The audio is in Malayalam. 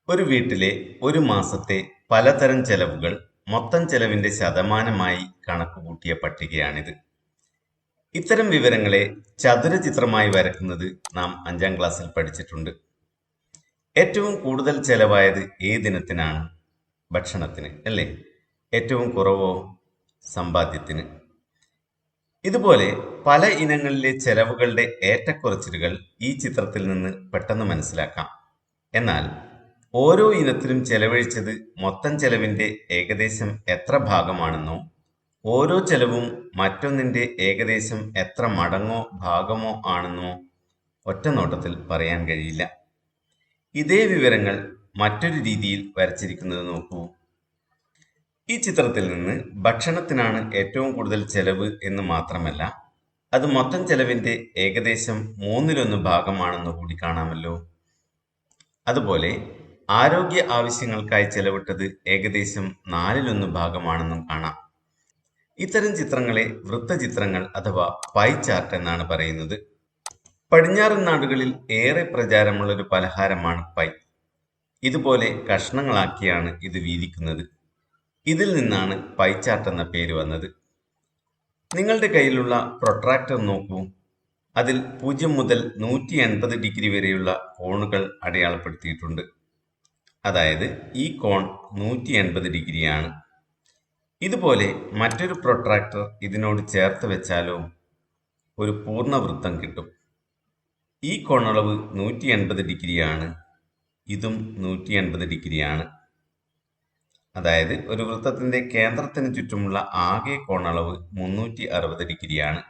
ഒരു വീട്ടിലെ ഒരു മാസത്തെ പലതരം ചെലവുകൾ മൊത്തം ചെലവിന്റെ ശതമാനമായി കണക്കുകൂട്ടിയ പട്ടികയാണിത്. ഇത്തരം വിവരങ്ങളെ ചതുരചിത്രമായി വരക്കുന്നത് നാം 5ാം ക്ലാസ്സിൽ പഠിച്ചിട്ടുണ്ട്. ഏറ്റവും കൂടുതൽ ചെലവായത് ഏതിനത്തിനാണ്? ഭക്ഷണത്തിന്, അല്ലേ? ഏറ്റവും കുറവോ? സമ്പാദ്യത്തിന്. ഇതുപോലെ പല ഇനങ്ങളിലെ ചെലവുകളുടെ ഏറ്റക്കുറച്ചിലുകൾ ഈ ചിത്രത്തിൽ നിന്ന് പെട്ടെന്ന് മനസ്സിലാക്കാം. എന്നാൽ ഓരോ ഇനത്തിലും ചെലവഴിച്ചത് മൊത്തം ചെലവിന്റെ ഏകദേശം എത്ര ഭാഗമാണെന്നോ ഓരോ ചെലവും മറ്റൊന്നിന്റെ ഏകദേശം എത്ര മടങ്ങോ ഭാഗമോ ആണെന്നോ ഒറ്റ നോട്ടത്തിൽ പറയാൻ കഴിയില്ല. ഇതേ വിവരങ്ങൾ മറ്റൊരു രീതിയിൽ വരച്ചിരിക്കുന്നത് നോക്കൂ. ഈ ചിത്രത്തിൽ നിന്ന് ഭക്ഷണത്തിനാണ് ഏറ്റവും കൂടുതൽ ചെലവ് എന്ന് മാത്രമല്ല, അത് മൊത്തം ചെലവിന്റെ ഏകദേശം 1/3 ഭാഗമാണെന്ന് കൂടി കാണാമല്ലോ. അതുപോലെ ആരോഗ്യ ആവശ്യങ്ങൾക്കായി ചെലവിട്ടത് ഏകദേശം 1/4 ഭാഗമാണെന്നും കാണാം. ഇത്തരം ചിത്രങ്ങളെ വൃത്തചിത്രങ്ങൾ അഥവാ പൈ ചാർട്ട് എന്നാണ് പറയുന്നത്. പടിഞ്ഞാറൻ നാടുകളിൽ ഏറെ പ്രചാരമുള്ള ഒരു പലഹാരമാണ് പൈ. ഇതുപോലെ കഷ്ണങ്ങളാക്കിയാണ് ഇത് വീതിക്കുന്നത്. ഇതിൽ നിന്നാണ് പൈ ചാർട്ട് എന്ന പേര് വന്നത്. നിങ്ങളുടെ കയ്യിലുള്ള പ്രൊട്രാക്ടർ നോക്കൂ. അതിൽ 0 മുതൽ 180 ഡിഗ്രി വരെയുള്ള കോണുകൾ അടയാളപ്പെടുത്തിയിട്ടുണ്ട്. അതായത് ഈ കോൺ 180 ഡിഗ്രിയാണ്. ഇതുപോലെ മറ്റൊരു പ്രൊട്രാക്ടർ ഇതിനോട് ചേർത്ത് വെച്ചാലോ ഒരു പൂർണ്ണവൃത്തം കിട്ടും. ഈ കോണളവ് 180 ഡിഗ്രിയാണ്. ഇതും 180 ഡിഗ്രിയാണ്. അതായത് ഒരു വൃത്തത്തിന്റെ കേന്ദ്രത്തിന് ചുറ്റുമുള്ള ആകെ കോണളവ് 360 ഡിഗ്രിയാണ്.